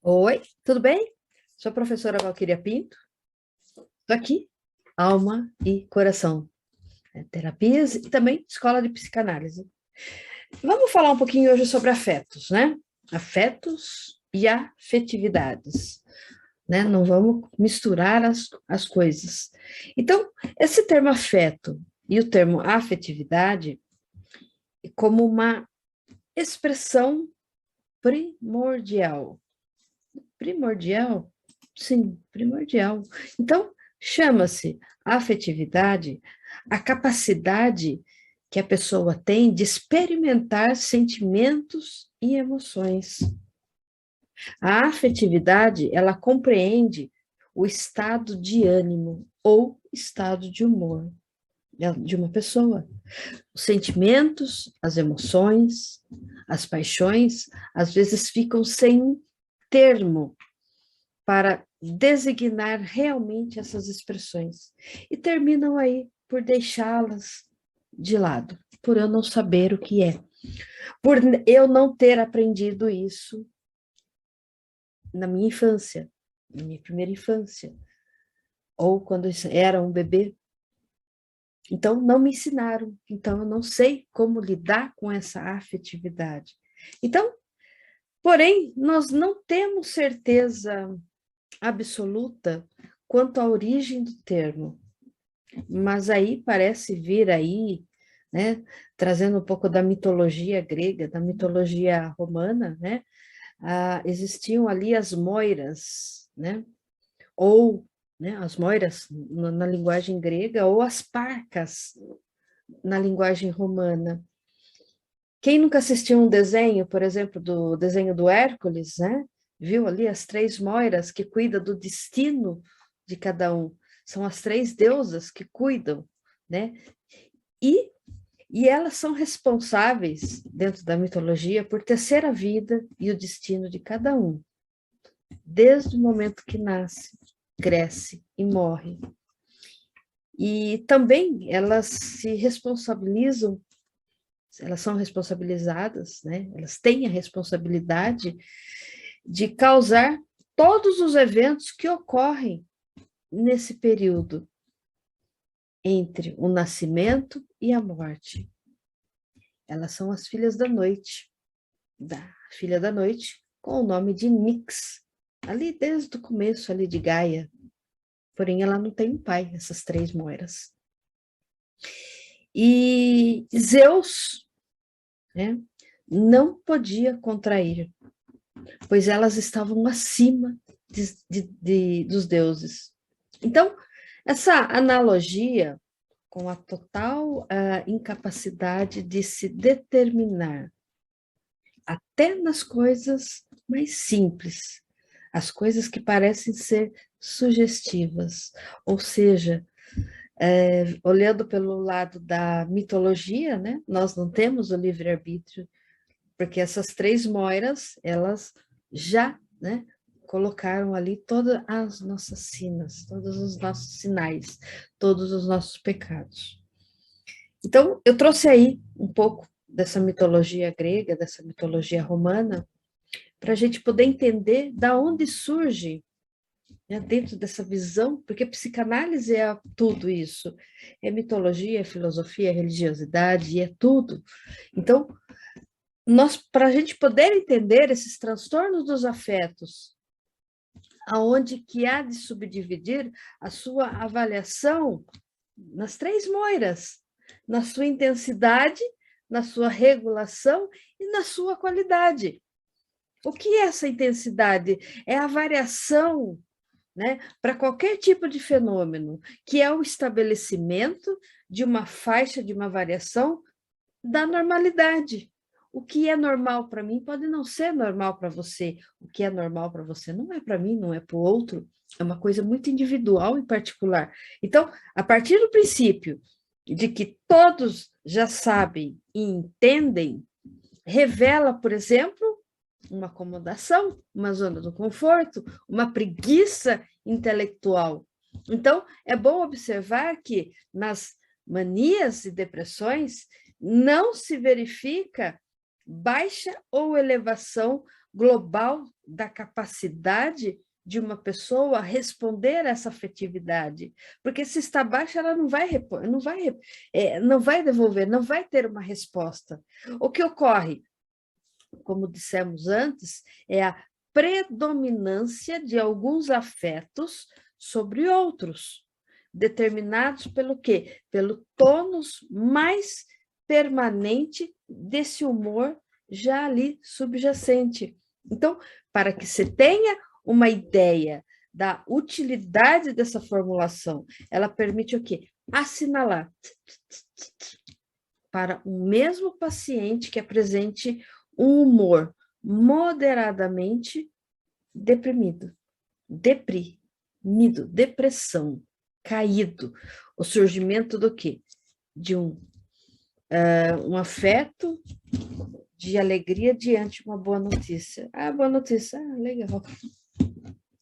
Oi, tudo bem? Sou a professora Valquíria Pinto. Estou aqui, alma e coração. Terapias e também escola de psicanálise. Vamos falar um pouquinho hoje sobre afetos, né? Afetos e afetividades, né? Não vamos misturar as coisas. Então, esse termo afeto e o termo afetividade é como uma expressão primordial. Primordial? Sim, primordial. Então, chama-se afetividade a capacidade que a pessoa tem de experimentar sentimentos e emoções. A afetividade, ela compreende o estado de ânimo ou estado de humor de uma pessoa. Os sentimentos, as emoções, as paixões, às vezes ficam sem termo para designar realmente essas expressões e terminam aí por deixá-las de lado, por eu não saber o que é, por eu não ter aprendido isso na minha infância, na minha primeira infância, ou quando eu era um bebê. Então, não me ensinaram, então eu não sei como lidar com essa afetividade. Então, porém, nós não temos certeza absoluta quanto à origem do termo, mas aí parece vir aí, né, trazendo um pouco da mitologia grega, da mitologia romana, né, existiam ali as moiras, né, ou, né, as moiras na linguagem grega, ou as parcas na linguagem romana. Quem nunca assistiu um desenho, por exemplo, do desenho do Hércules, né? Viu ali as três moiras que cuidam do destino de cada um. São as três deusas que cuidam, né? E, e elas são responsáveis, dentro da mitologia, por tecer a vida e o destino de cada um, desde o momento que nasce, cresce e morre. E também elas se responsabilizam, elas são responsabilizadas, né? Elas têm a responsabilidade de causar todos os eventos que ocorrem nesse período entre o nascimento e a morte. Elas são as filhas da noite, da filha da noite, com o nome de Nix, ali desde o começo ali de Gaia. Porém, ela não tem um pai, essas três moiras. E Zeus, né, não podia contrair, pois elas estavam acima dos deuses. Então, essa analogia com a total incapacidade de se determinar, até nas coisas mais simples, as coisas que parecem ser sugestivas, ou seja, olhando pelo lado da mitologia, né, nós não temos o livre-arbítrio, porque essas três moiras, elas já, né, colocaram ali todas as nossas sinas, todos os nossos sinais, todos os nossos pecados. Então, eu trouxe aí um pouco dessa mitologia grega, dessa mitologia romana, para a gente poder entender da onde surge, né, dentro dessa visão, porque psicanálise é tudo isso, é mitologia, é filosofia, é religiosidade, é tudo. Então, para a gente poder entender esses transtornos dos afetos, aonde que há de subdividir a sua avaliação nas três moiras, na sua intensidade, na sua regulação e na sua qualidade. O que é essa intensidade? É a variação, né, para qualquer tipo de fenômeno, que é o estabelecimento de uma faixa, de uma variação da normalidade. O que é normal para mim pode não ser normal para você. O que é normal para você não é para mim, não é para o outro. É uma coisa muito individual e particular. Então, a partir do princípio de que todos já sabem e entendem, revela, por exemplo, uma acomodação, uma zona do conforto, uma preguiça intelectual. Então, é bom observar que nas manias e depressões não se verifica baixa ou elevação global da capacidade de uma pessoa responder a essa afetividade, porque se está baixa, ela não vai não vai devolver, não vai ter uma resposta. O que ocorre, como dissemos antes, é a predominância de alguns afetos sobre outros, determinados pelo quê? Pelo tônus mais permanente desse humor já ali subjacente. Então, para que se tenha uma ideia da utilidade dessa formulação, ela permite o quê? Assinalar para o mesmo paciente que apresente um humor moderadamente deprimido, depressão, caído, o surgimento do quê? De um afeto de alegria diante de uma boa notícia. Ah, boa notícia, legal.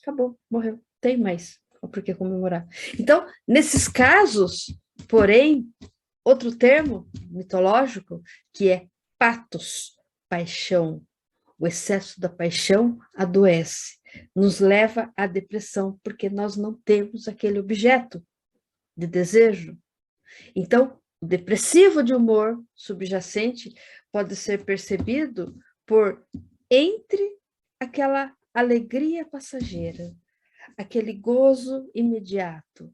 Acabou, morreu, tem mais por que comemorar. Então, nesses casos, porém, outro termo mitológico, que é patos, paixão. O excesso da paixão adoece, nos leva à depressão, porque nós não temos aquele objeto de desejo. Então, o depressivo de humor subjacente pode ser percebido por entre aquela alegria passageira, aquele gozo imediato.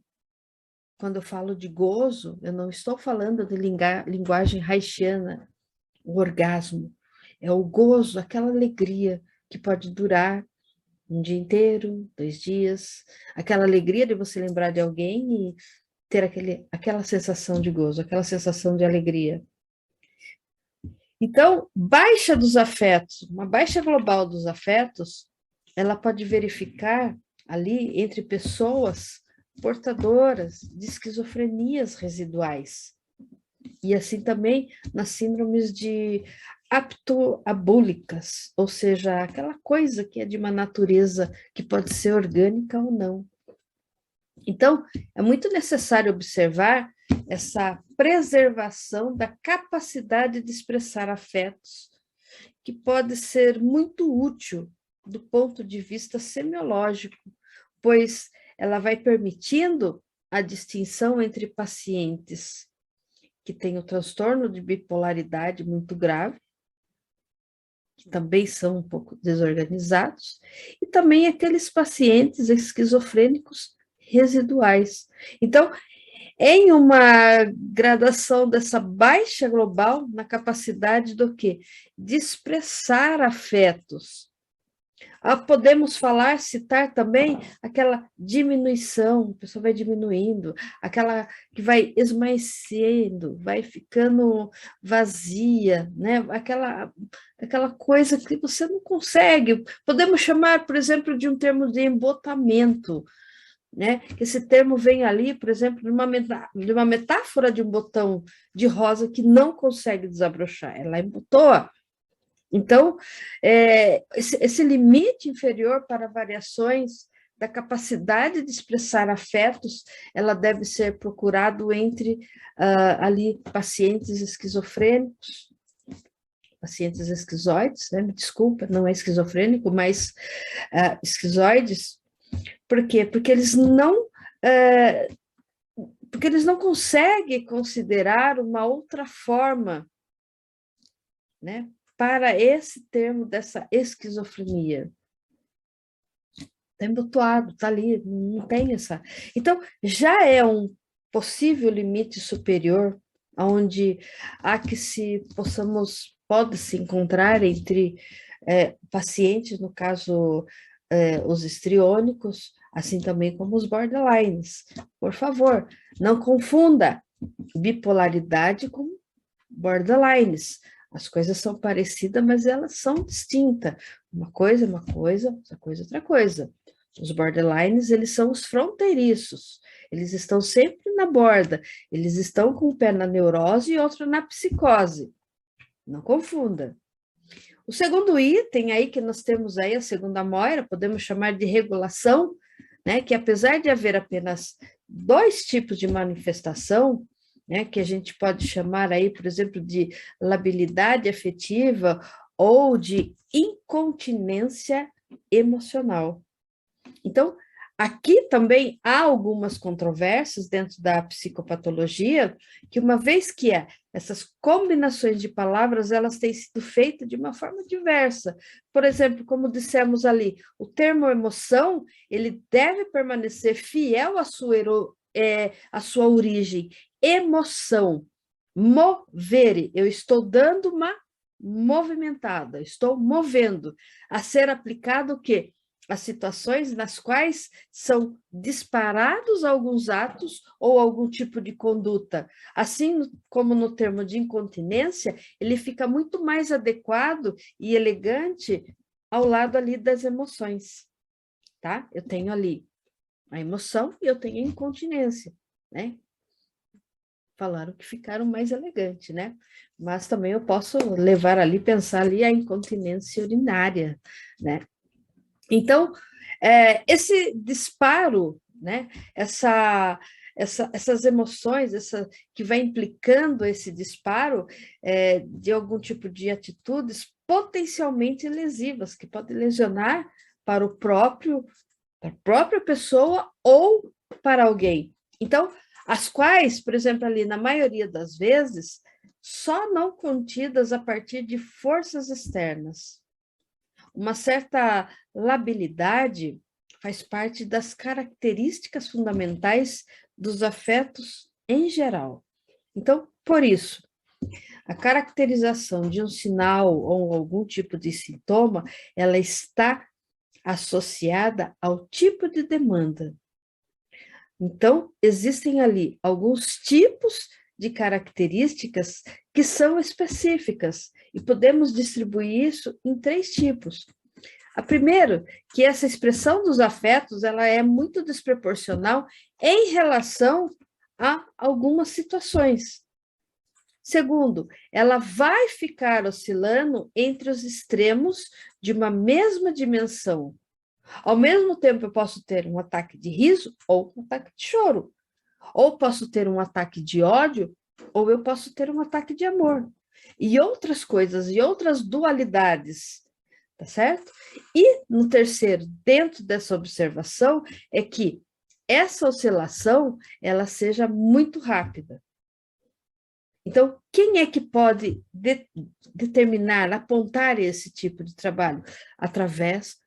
Quando eu falo de gozo, eu não estou falando de linguagem haitiana, o orgasmo. É o gozo, aquela alegria que pode durar um dia inteiro, 2 dias, aquela alegria de você lembrar de alguém e ter aquela sensação de gozo, aquela sensação de alegria. Então, baixa dos afetos, uma baixa global dos afetos, ela pode verificar ali entre pessoas portadoras de esquizofrenias residuais. E assim também nas síndromes de aptoabúlicas, ou seja, aquela coisa que é de uma natureza que pode ser orgânica ou não. Então, é muito necessário observar essa preservação da capacidade de expressar afetos, que pode ser muito útil do ponto de vista semiológico, pois ela vai permitindo a distinção entre pacientes que têm o transtorno de bipolaridade muito grave, que também são um pouco desorganizados, e também aqueles pacientes esquizofrênicos residuais. Então, em uma gradação dessa baixa global na capacidade do quê? De expressar afetos. Podemos citar também aquela diminuição, a pessoa vai diminuindo, aquela que vai esmaecendo, vai ficando vazia, né? Aquela coisa que você não consegue. Podemos chamar, por exemplo, de um termo de embotamento, né? Esse termo vem ali, por exemplo, de uma metáfora de um botão de rosa que não consegue desabrochar, ela embotoa. Então, esse limite inferior para variações da capacidade de expressar afetos, ela deve ser procurado entre ali pacientes esquizofrênicos, pacientes esquizoides, né? Me desculpa, não é esquizofrênico, mas esquizoides. Por quê? Porque eles não conseguem considerar uma outra forma, né, para esse termo dessa esquizofrenia. Está embotoado, está ali, não tem essa. Então, já é um possível limite superior, onde há que pode-se encontrar entre pacientes, no caso, os histriônicos, assim também como os borderlines. Por favor, não confunda bipolaridade com borderlines. As coisas são parecidas, mas elas são distintas. Uma coisa é uma coisa, outra coisa é outra coisa. Os borderlines, eles são os fronteiriços. Eles estão sempre na borda. Eles estão com um pé na neurose e outro na psicose. Não confunda. O segundo item aí que nós temos aí, a segunda moira, podemos chamar de regulação, né, que apesar de haver apenas 2 tipos de manifestação, né, que a gente pode chamar aí, por exemplo, de labilidade afetiva ou de incontinência emocional. Então, aqui também há algumas controvérsias dentro da psicopatologia, que uma vez que essas combinações de palavras, elas têm sido feitas de uma forma diversa. Por exemplo, como dissemos ali, o termo emoção, ele deve permanecer fiel à sua origem. Emoção, mover, eu estou dando uma movimentada, estou movendo, a ser aplicado o quê? As situações nas quais são disparados alguns atos ou algum tipo de conduta. Assim como no termo de incontinência, ele fica muito mais adequado e elegante ao lado ali das emoções, tá? Eu tenho ali a emoção e eu tenho a incontinência, né? Falaram que ficaram mais elegantes, né? Mas também eu posso levar ali, pensar ali a incontinência urinária, né? Então, esse disparo, né? Essas emoções, que vai implicando esse disparo de algum tipo de atitudes potencialmente lesivas, que podem lesionar para a própria pessoa ou para alguém. Então, as quais, por exemplo, ali na maioria das vezes, só não contidas a partir de forças externas. Uma certa labilidade faz parte das características fundamentais dos afetos em geral. Então, por isso, a caracterização de um sinal ou algum tipo de sintoma, ela está associada ao tipo de demanda. Então, existem ali alguns tipos de características que são específicas e podemos distribuir isso em 3 tipos. A primeira, que essa expressão dos afetos, ela é muito desproporcional em relação a algumas situações. Segundo, ela vai ficar oscilando entre os extremos de uma mesma dimensão. Ao mesmo tempo, eu posso ter um ataque de riso ou um ataque de choro. Ou posso ter um ataque de ódio, ou eu posso ter um ataque de amor. E outras coisas, e outras dualidades, tá certo? E no terceiro, dentro dessa observação, é que essa oscilação, ela seja muito rápida. Então, quem é que pode determinar, apontar esse tipo de trabalho? Através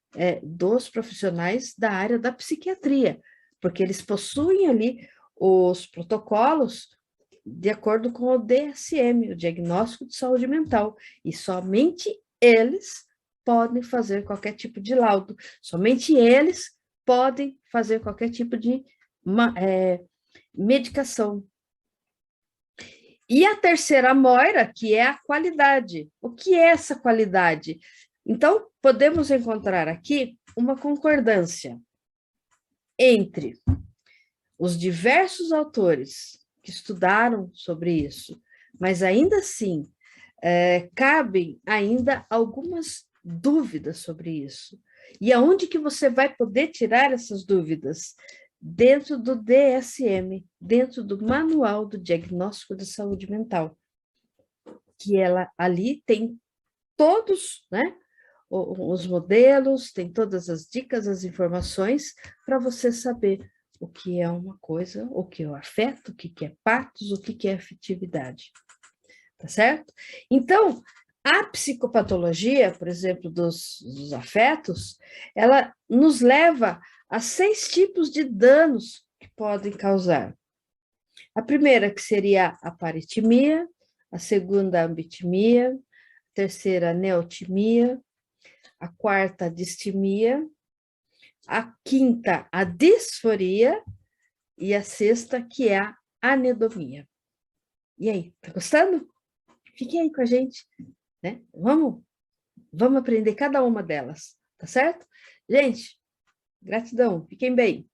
dos profissionais da área da psiquiatria, porque eles possuem ali os protocolos de acordo com o DSM, o Diagnóstico de Saúde Mental, e somente eles podem fazer qualquer tipo de laudo, somente eles podem fazer qualquer tipo de medicação. E a terceira moira, que é a qualidade. O que é essa qualidade? Então, podemos encontrar aqui uma concordância entre os diversos autores que estudaram sobre isso, mas ainda assim, cabem ainda algumas dúvidas sobre isso. E aonde que você vai poder tirar essas dúvidas? Dentro do DSM, dentro do Manual do Diagnóstico de Saúde Mental, que ela ali tem todos, né, os modelos, tem todas as dicas, as informações para você saber o que é uma coisa, o que é o afeto, o que é patos, o que é afetividade. Tá certo? Então, a psicopatologia, por exemplo, dos afetos, ela nos leva a 6 tipos de danos que podem causar. A primeira, que seria a paritimia, a segunda, a ambitimia, a terceira, a neotimia, a quarta, a distimia, a quinta, a disforia, e a sexta, que é a anedomia. E aí, tá gostando? Fiquem aí com a gente, né? Vamos aprender cada uma delas, tá certo? Gente, gratidão, fiquem bem.